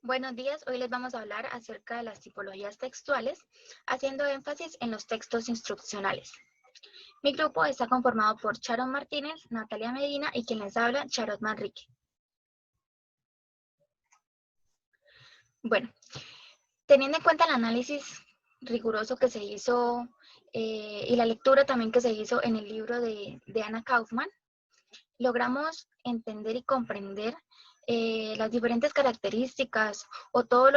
Buenos días, hoy les vamos a hablar acerca de las tipologías textuales, haciendo énfasis en los textos instruccionales. Mi grupo está conformado por Sharon Martínez, Natalia Medina y quien les habla, Charot Manrique. Bueno, teniendo en cuenta el análisis riguroso que se hizo y la lectura también que se hizo en el libro de Anna Kaufman, logramos entender y comprender las diferentes características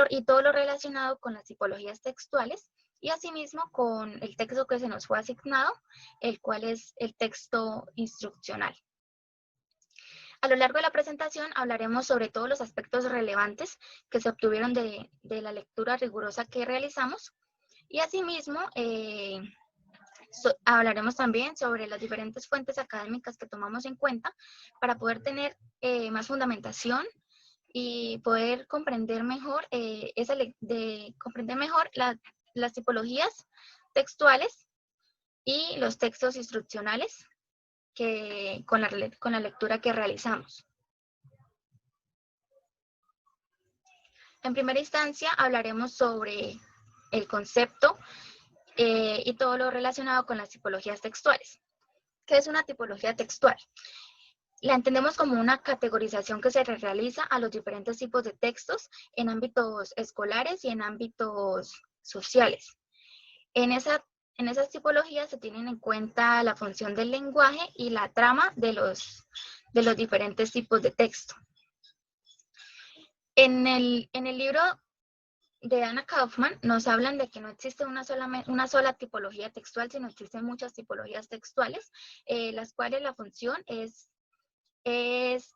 y todo lo relacionado con las tipologías textuales y asimismo con el texto que se nos fue asignado, el cual es el texto instruccional. A lo largo de la presentación hablaremos sobre todos los aspectos relevantes que se obtuvieron de la lectura rigurosa que realizamos y asimismo hablaremos también sobre las diferentes fuentes académicas que tomamos en cuenta para poder tener más fundamentación y poder comprender mejor, las tipologías textuales y los textos instruccionales con la lectura que realizamos. En primera instancia hablaremos sobre el concepto y todo lo relacionado con las tipologías textuales. ¿Qué es una tipología textual? La entendemos como una categorización que se realiza a los diferentes tipos de textos en ámbitos escolares y en ámbitos sociales. En esas tipologías se tienen en cuenta la función del lenguaje y la trama de los diferentes tipos de texto. En el libro de Anna Kaufman nos hablan de que no existe una sola tipología textual, sino existen muchas tipologías textuales, las cuales la función es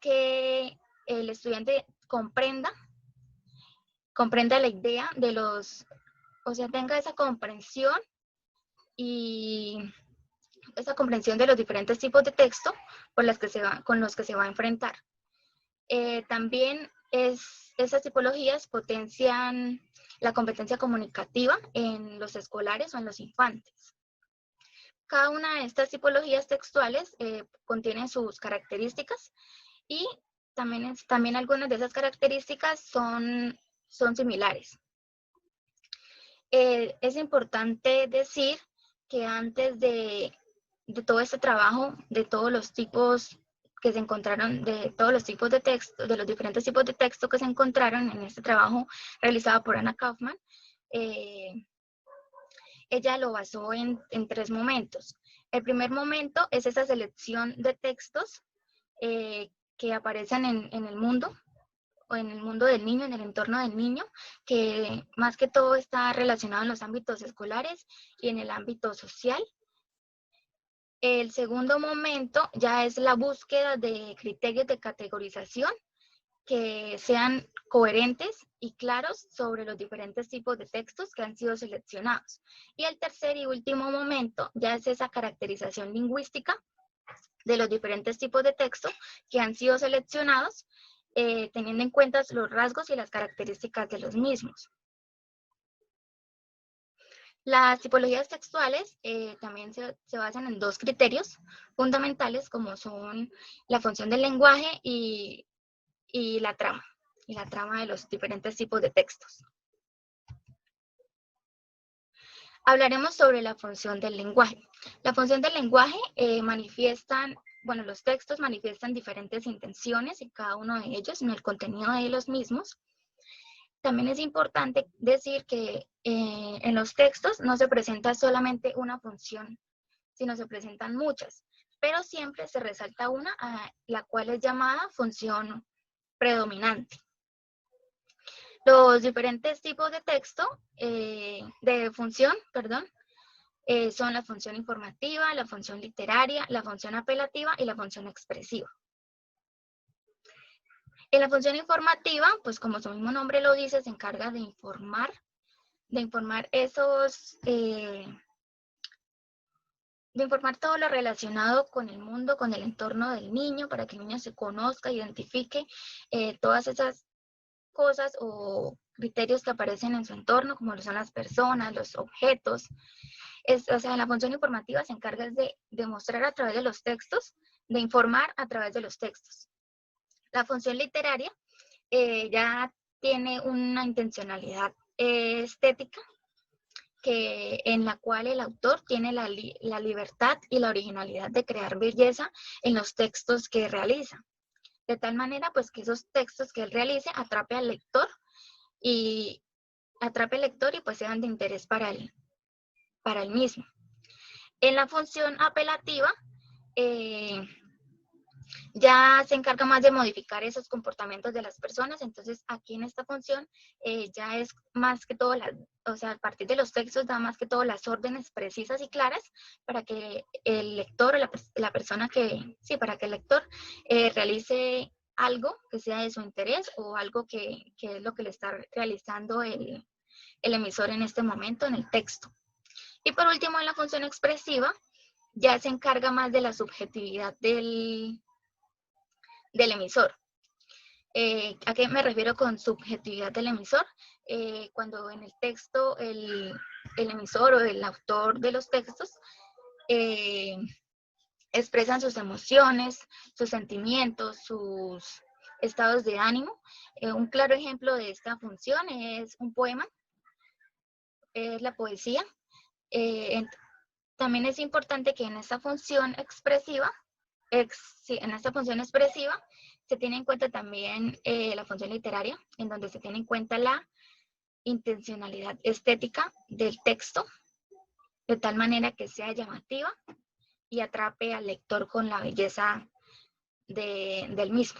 que el estudiante comprenda la idea tenga esa comprensión y esa comprensión de los diferentes tipos de texto con los que se va a enfrentar. También esas tipologías potencian la competencia comunicativa en los escolares o en los infantes. Cada una de estas tipologías textuales contienen sus características y también algunas de esas características son similares. Es importante decir que antes de todo este trabajo, de todos los tipos que se encontraron, de todos los tipos de texto, de los diferentes tipos de texto que se encontraron en este trabajo realizado por Anna Kaufman, ella lo basó en 3 momentos. El primer momento es esa selección de textos que aparecen en el mundo, o en el mundo del niño, en el entorno del niño, que más que todo está relacionado en los ámbitos escolares y en el ámbito social. El segundo momento ya es la búsqueda de criterios de categorización que sean coherentes y claros sobre los diferentes tipos de textos que han sido seleccionados. Y el tercer y último momento ya es esa caracterización lingüística de los diferentes tipos de texto que han sido seleccionados, teniendo en cuenta los rasgos y las características de los mismos. Las tipologías textuales también se basan en 2 criterios fundamentales, como son la función del lenguaje y la trama de los diferentes tipos de textos. Hablaremos sobre la función del lenguaje. La función del lenguaje los textos manifiestan diferentes intenciones en cada uno de ellos, en el contenido de los mismos. También es importante decir que en los textos no se presenta solamente una función, sino se presentan muchas, pero siempre se resalta una, la cual es llamada función predominante. Los diferentes tipos de texto, de función, son la función informativa, la función literaria, la función apelativa y la función expresiva. En la función informativa, pues como su mismo nombre lo dice, se encarga de informar de informar todo lo relacionado con el mundo, con el entorno del niño, para que el niño se conozca, identifique todas esas cosas o criterios que aparecen en su entorno, como lo son las personas, los objetos. La función informativa se encarga de mostrar a través de los textos, de informar a través de los textos. La función literaria ya tiene una intencionalidad estética en la cual el autor tiene la libertad y la originalidad de crear belleza en los textos que realiza. De tal manera, pues, que esos textos que él realice atrape al lector y pues sean de interés para él mismo. En la función apelativa, ya se encarga más de modificar esos comportamientos de las personas. Entonces, aquí en esta función ya es más que todo, o sea, a partir de los textos da más que todo las órdenes precisas y claras para que el lector o la persona para que el lector realice algo que sea de su interés o algo que es lo que le está realizando el emisor en este momento en el texto. Y por último, en la función expresiva, ya se encarga más de la subjetividad del emisor. ¿A qué me refiero con subjetividad del emisor? Cuando en el texto el emisor o el autor de los textos expresan sus emociones, sus sentimientos, sus estados de ánimo. Un claro ejemplo de esta función es un poema, es la poesía. También es importante que en esta función expresiva, se tiene en cuenta también la función literaria, en donde se tiene en cuenta la intencionalidad estética del texto, de tal manera que sea llamativa y atrape al lector con la belleza del mismo.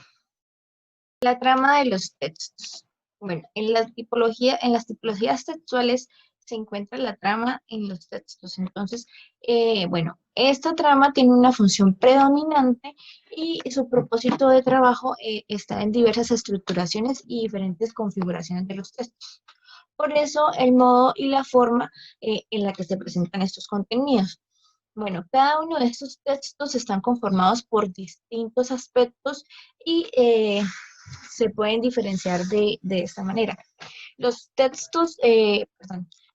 La trama de los textos. Bueno, en las tipologías textuales se encuentra la trama en los textos. Entonces, bueno, esta trama tiene una función predominante y su propósito de trabajo está en diversas estructuraciones y diferentes configuraciones de los textos. Por eso, el modo y la forma en la que se presentan estos contenidos. Bueno, cada uno de estos textos están conformados por distintos aspectos y se pueden diferenciar de esta manera. Los textos,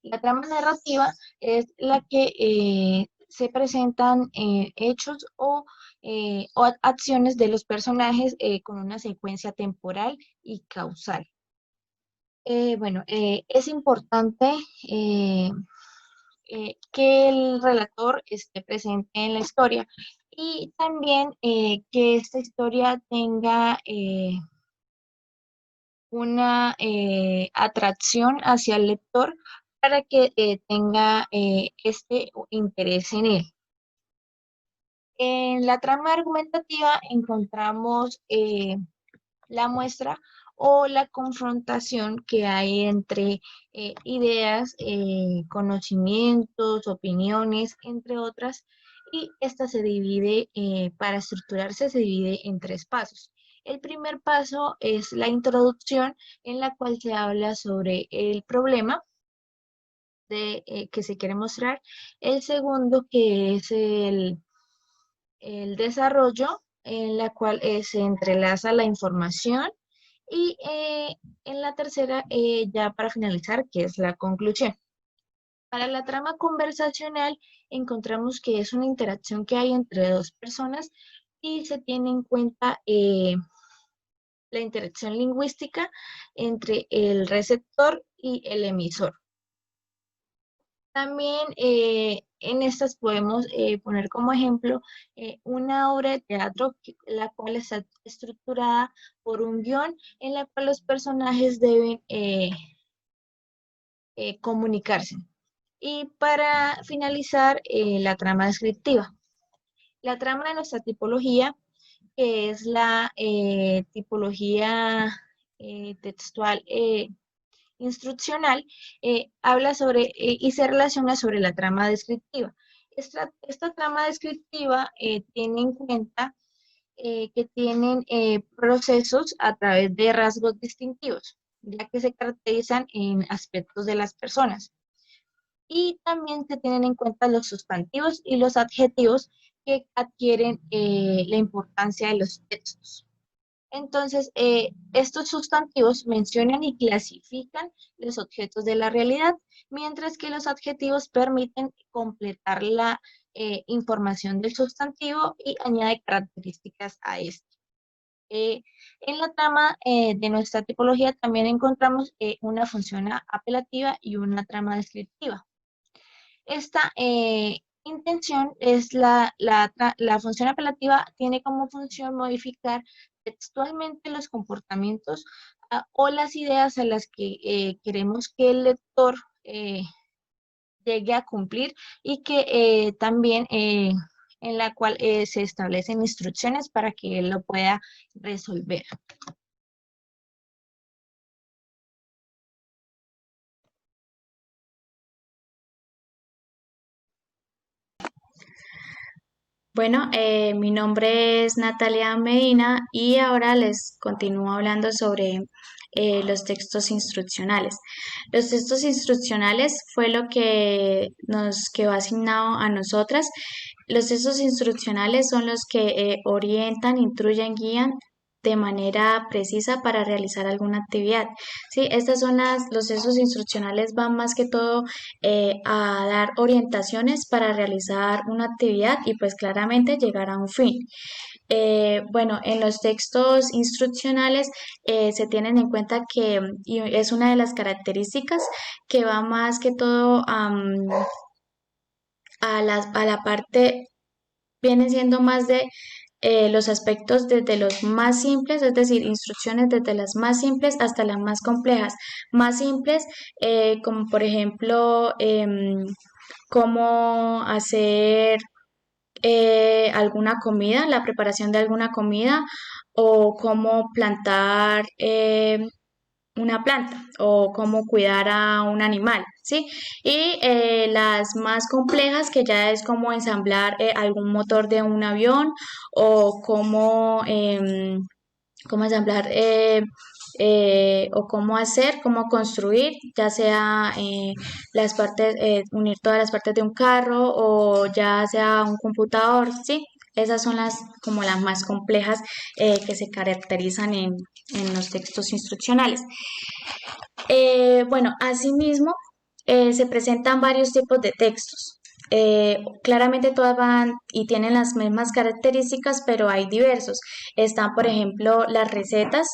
la trama narrativa es la que se presentan hechos o acciones de los personajes con una secuencia temporal y causal. Es importante que el relator esté presente en la historia y también que esta historia tenga una atracción hacia el lector para que tenga este interés en él. En la trama argumentativa encontramos la muestra o la confrontación que hay entre ideas, conocimientos, opiniones, entre otras, y esta se divide, para estructurarse, se divide en 3 pasos. El primer paso es la introducción, en la cual se habla sobre el problema que se quiere mostrar. El segundo, que es el desarrollo, en la cual se entrelaza la información. Y en la tercera, ya para finalizar, que es la conclusión. Para la trama conversacional, encontramos que es una interacción que hay entre 2 personas y se tiene en cuenta la interacción lingüística entre el receptor y el emisor. También en estas podemos poner como ejemplo una obra de teatro, la cual está estructurada por un guión en la cual los personajes deben comunicarse. Y para finalizar, la trama descriptiva. La trama de nuestra tipología, que es la tipología textual instruccional, habla sobre y se relaciona sobre la trama descriptiva. Esta trama descriptiva tiene en cuenta que tienen procesos a través de rasgos distintivos, ya que se caracterizan en aspectos de las personas. Y también se tienen en cuenta los sustantivos y los adjetivos que adquieren la importancia de los textos. Entonces, estos sustantivos mencionan y clasifican los objetos de la realidad, mientras que los adjetivos permiten completar la información del sustantivo y añade características a este. En la trama de nuestra tipología también encontramos una función apelativa y una trama descriptiva. Esta intención es la función apelativa tiene como función modificar textualmente los comportamientos o las ideas a las que queremos que el lector llegue a cumplir y que también en la cual se establecen instrucciones para que él lo pueda resolver. Bueno, mi nombre es Natalia Medina y ahora les continúo hablando sobre los textos instruccionales. Los textos instruccionales fue lo que nos quedó asignado a nosotras. Los textos instruccionales son los que orientan, instruyen, guían de manera precisa para realizar alguna actividad. Sí, estas son los textos instruccionales van más que todo a dar orientaciones para realizar una actividad y pues claramente llegar a un fin. Bueno, en los textos instruccionales se tienen en cuenta que y es una de las características que va más que todo a la parte, viene siendo más de los aspectos desde los más simples, es decir, instrucciones desde las más simples hasta las más complejas. Más simples, como por ejemplo, cómo hacer alguna comida, la preparación de alguna comida o cómo plantar una planta o cómo cuidar a un animal, ¿sí? Y las más complejas que ya es como ensamblar algún motor de un avión o cómo ensamblar o cómo hacer, cómo construir, ya sea las partes, unir todas las partes de un carro o ya sea un computador, ¿sí? Esas son las como las más complejas que se caracterizan en los textos instruccionales. Bueno, asimismo, se presentan varios tipos de textos. Claramente todas van y tienen las mismas características, pero hay diversos. Están, por ejemplo, las recetas,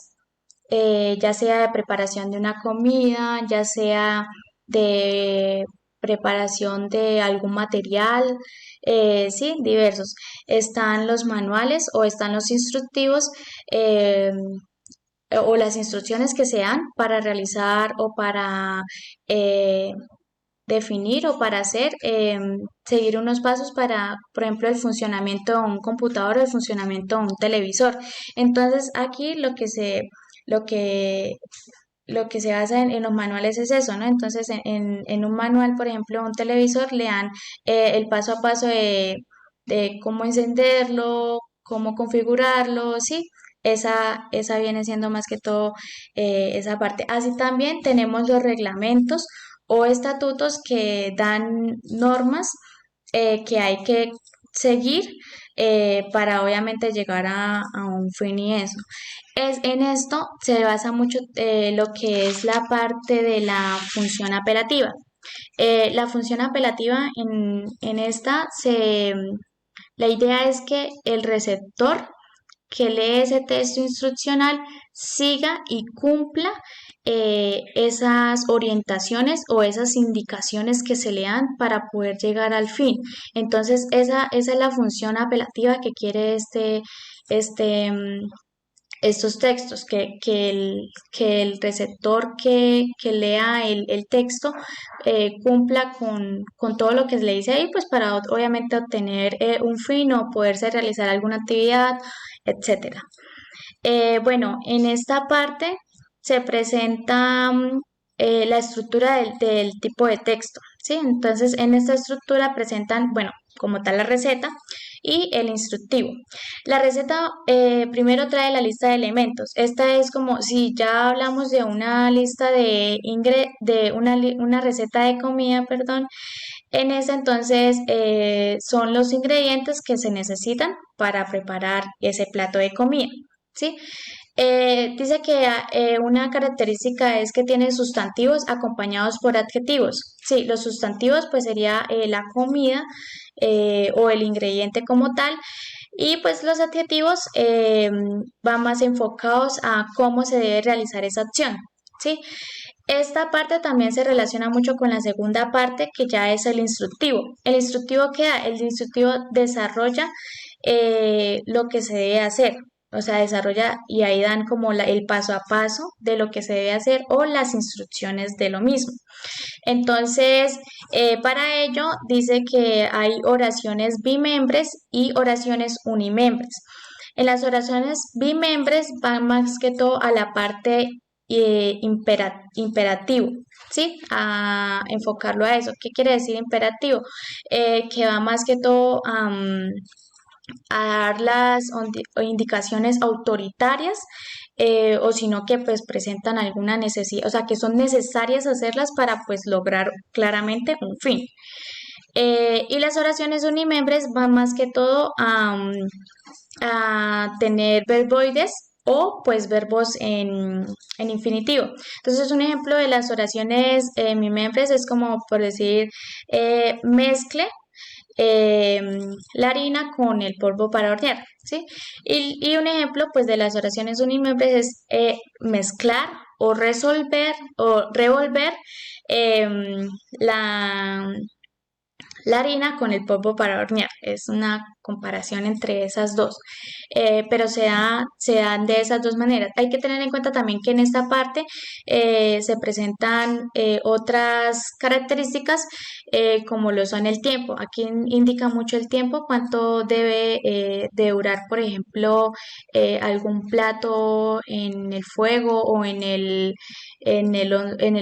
ya sea de preparación de una comida, ya sea de preparación de algún material, sí, diversos. Están los manuales o están los instructivos. O las instrucciones que sean para realizar o para eh, definir o para hacer, seguir unos pasos para, por ejemplo, el funcionamiento de un computador o el funcionamiento de un televisor. Entonces, aquí lo que, lo que se basa en los manuales es eso, ¿no? Entonces, en un manual, por ejemplo, un televisor, le dan el paso a paso de cómo encenderlo, cómo configurarlo, ¿sí? Esa viene siendo más que todo esa parte. Así también tenemos los reglamentos o estatutos que dan normas que hay que seguir para obviamente llegar a un fin y eso. En esto se basa mucho lo que es la parte de la función apelativa. La función apelativa en esta la idea es que el receptor que lee ese texto instruccional siga y cumpla esas orientaciones o esas indicaciones que se le dan para poder llegar al fin. Entonces, esa es la función apelativa que quiere este, estos textos, que el receptor que lea el texto cumpla con todo lo que se le dice ahí, pues para obviamente obtener un fin o poderse realizar alguna actividad, etcétera. Bueno, en esta parte se presenta la estructura del tipo de texto, ¿sí? Entonces, en esta estructura presentan, bueno, como tal la receta y el instructivo. La receta primero trae la lista de elementos. Esta es como si ya hablamos de una lista de una receta de comida, perdón. En esa entonces son los ingredientes que se necesitan para preparar ese plato de comida. ¿Sí? Dice que una característica es que tiene sustantivos acompañados por adjetivos. Sí, los sustantivos pues sería la comida o el ingrediente como tal. Y pues los adjetivos van más enfocados a cómo se debe realizar esa acción, ¿sí? Esta parte también se relaciona mucho con la segunda parte, que ya es el instructivo. ¿El instructivo qué da? El instructivo desarrolla lo que se debe hacer. O sea, desarrolla y ahí dan como el paso a paso de lo que se debe hacer o las instrucciones de lo mismo. Entonces, para ello dice que hay oraciones bimembres y oraciones unimembres. En las oraciones bimembres van más que todo a la parte imperativo, ¿sí? A enfocarlo a eso. ¿Qué quiere decir imperativo? Que va más que todo a dar las indicaciones autoritarias o sino que pues presentan alguna necesidad, o sea, que son necesarias hacerlas para pues lograr claramente un fin. Y las oraciones unimembres van más que todo a tener verboides o pues verbos en infinitivo. Entonces un ejemplo de las oraciones unimembres es como por decir mezcle la harina con el polvo para hornear, ¿sí? Y un ejemplo, pues, de las oraciones unimembres es mezclar o resolver o revolver la, la harina con el polvo para hornear. Es una comparación entre esas dos. Pero se dan de esas dos maneras. Hay que tener en cuenta también que en esta parte se presentan otras características como lo son el tiempo. Aquí indica mucho el tiempo, cuánto debe de durar, por ejemplo, algún plato en el fuego o en el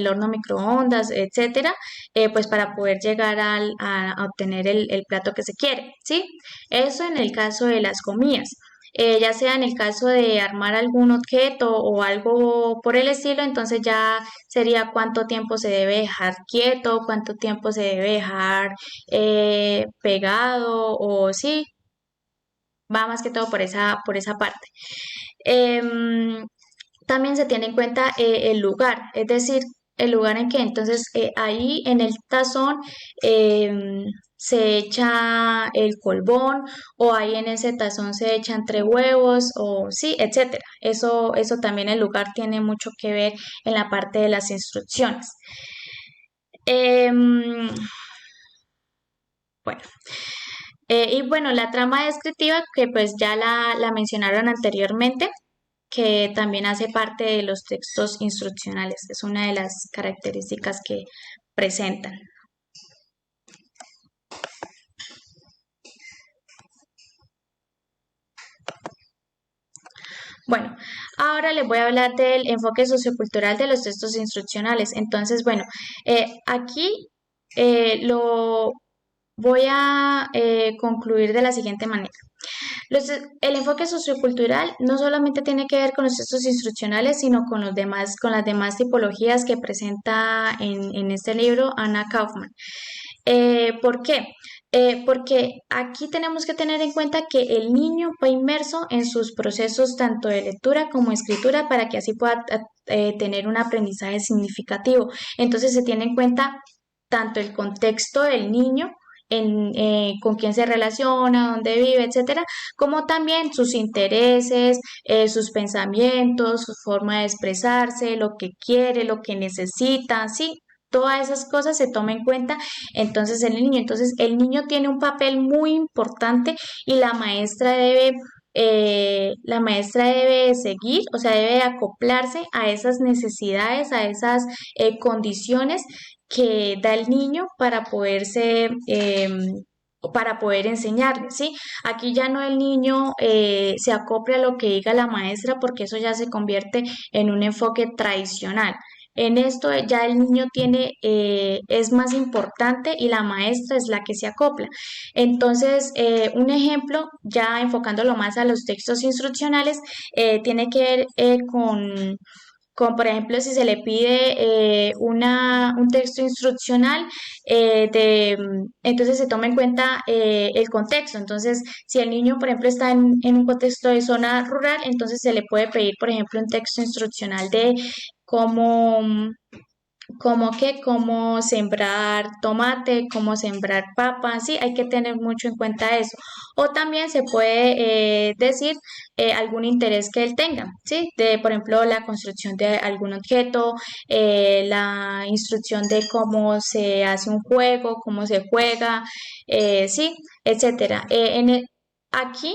horno microondas, etcétera, pues para poder llegar a obtener el plato que se quiere, ¿sí? Eso en el caso de las comidas. Ya sea en el caso de armar algún objeto o algo por el estilo, entonces ya sería cuánto tiempo se debe dejar quieto, cuánto tiempo se debe dejar pegado o sí, va más que todo por esa parte. Em, También se tiene en cuenta el lugar, es decir, el lugar en que entonces ahí en el tazón se echa el colbón o ahí en ese tazón se echan tres huevos o sí, etcétera. Eso también el lugar tiene mucho que ver en la parte de las instrucciones. Em, bueno, y bueno, la trama descriptiva que pues ya la mencionaron anteriormente, que también hace parte de los textos instruccionales. Es una de las características que presentan. Bueno, ahora les voy a hablar del enfoque sociocultural de los textos instruccionales. Entonces, bueno, aquí lo voy a concluir de la siguiente manera. El enfoque sociocultural no solamente tiene que ver con los textos instruccionales, sino con las demás tipologías que presenta en este libro Anna Kaufman. ¿Por qué? Porque aquí tenemos que tener en cuenta que el niño va inmerso en sus procesos tanto de lectura como escritura para que así pueda tener un aprendizaje significativo. Entonces se tiene en cuenta tanto el contexto del niño, con quién se relaciona, dónde vive, etcétera, como también sus intereses, sus pensamientos, su forma de expresarse, lo que quiere, lo que necesita, sí. Todas esas cosas se toman en cuenta entonces el niño. Entonces el niño tiene un papel muy importante y la maestra debe seguir, o sea, debe acoplarse a esas necesidades, a esas condiciones que da el niño para para poder enseñarle, ¿sí? Aquí ya no el niño se acopla a lo que diga la maestra porque eso ya se convierte en un enfoque tradicional. En esto ya el niño es más importante y la maestra es la que se acopla. Entonces, un ejemplo, ya enfocándolo más a los textos instruccionales, tiene que ver por ejemplo, si se le pide un texto instruccional, entonces se toma en cuenta el contexto. Entonces, si el niño, por ejemplo, está en un contexto de zona rural, entonces se le puede pedir, por ejemplo, un texto instruccional de cómo, cómo sembrar tomate, cómo sembrar papa, sí, hay que tener mucho en cuenta eso. O también se puede decir algún interés que él tenga, sí, de, por ejemplo, la construcción de algún objeto, la instrucción de cómo se hace un juego, cómo se juega, sí, etcétera. Aquí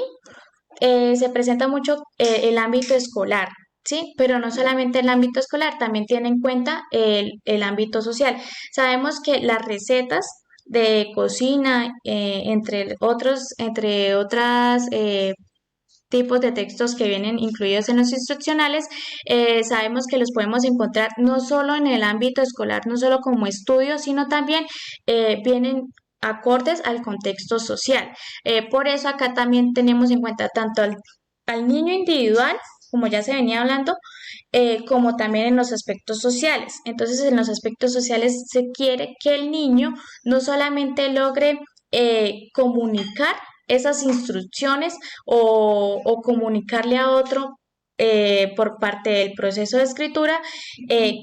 se presenta mucho el ámbito escolar, ¿sí? Pero no solamente el ámbito escolar, también tiene en cuenta el ámbito social. Sabemos que las recetas de cocina, entre otras tipos de textos que vienen incluidos en los instruccionales, sabemos que los podemos encontrar no solo en el ámbito escolar, no solo como estudio, sino también vienen acordes al contexto social. Por eso acá también tenemos en cuenta tanto al niño individual, como ya se venía hablando, como también en los aspectos sociales. Entonces, en los aspectos sociales se quiere que el niño no solamente logre comunicar esas instrucciones o comunicarle a otro por parte del proceso de escritura, eh,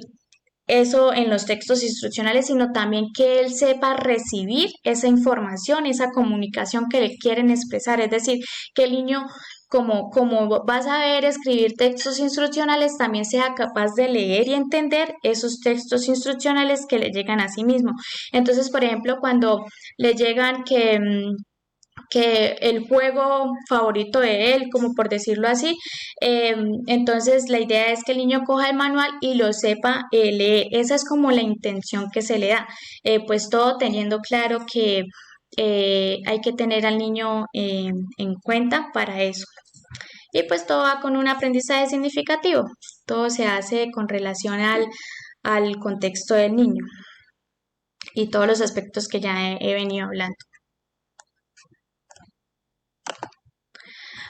eso en los textos instruccionales, sino también que él sepa recibir esa información, esa comunicación que le quieren expresar. Es decir, que el niño, como vas a ver escribir textos instruccionales, también sea capaz de leer y entender esos textos instruccionales que le llegan a sí mismo. Entonces, por ejemplo, cuando le llegan que el juego favorito de él, como por decirlo así. Entonces, la idea es que el niño coja el manual y lo sepa leer. Esa es como la intención que se le da. Pues todo teniendo claro que hay que tener al niño en cuenta para eso. Y pues todo va con un aprendizaje significativo. Todo se hace con relación al contexto del niño y todos los aspectos que ya he venido hablando.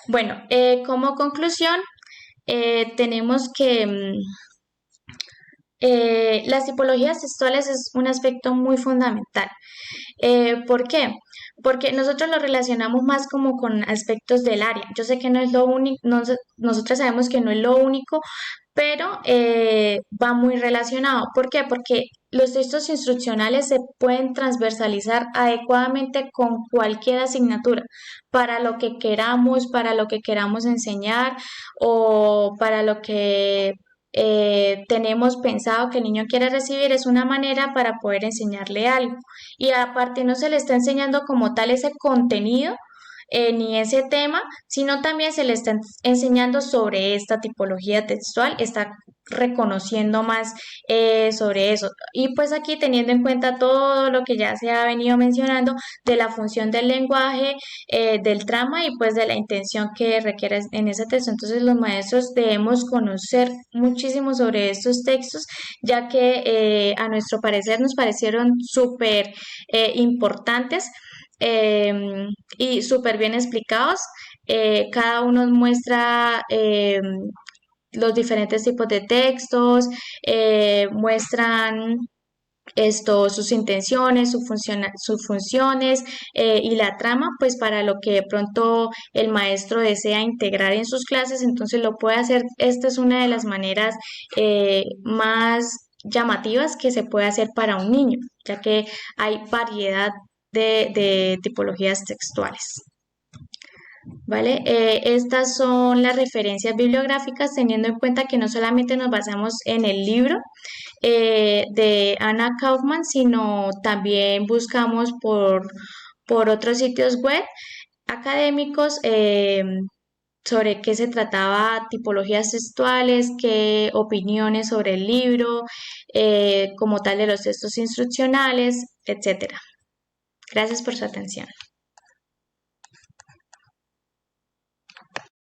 Bueno, como conclusión, tenemos que las tipologías textuales es un aspecto muy fundamental. ¿Por qué? Porque nosotros lo relacionamos más como con aspectos del área. Yo sé que no es lo único, nosotros sabemos que no es lo único, pero va muy relacionado. ¿Por qué? Porque los textos instruccionales se pueden transversalizar adecuadamente con cualquier asignatura, para lo que queramos enseñar o para lo que tenemos pensado que el niño quiere recibir, es una manera para poder enseñarle algo. Y aparte no se le está enseñando como tal ese contenido ni ese tema, sino también se le está enseñando sobre esta tipología textual, está reconociendo más sobre eso. Y pues aquí teniendo en cuenta todo lo que ya se ha venido mencionando de la función del lenguaje, del trama y pues de la intención que requiere en ese texto. Entonces los maestros debemos conocer muchísimo sobre estos textos, ya que a nuestro parecer nos parecieron súper importantes y súper bien explicados. Cada uno muestra los diferentes tipos de textos, muestran sus intenciones, sus funciones y la trama, pues para lo que de pronto el maestro desea integrar en sus clases, entonces lo puede hacer. Esta es una de las maneras más llamativas que se puede hacer para un niño, ya que hay variedad de tipologías textuales. ¿Vale? Estas son las referencias bibliográficas, teniendo en cuenta que no solamente nos basamos en el libro de Anna Kaufman, sino también buscamos por otros sitios web académicos sobre qué se trataba, tipologías textuales, qué opiniones sobre el libro, como tal de los textos instruccionales, etcétera. Gracias por su atención.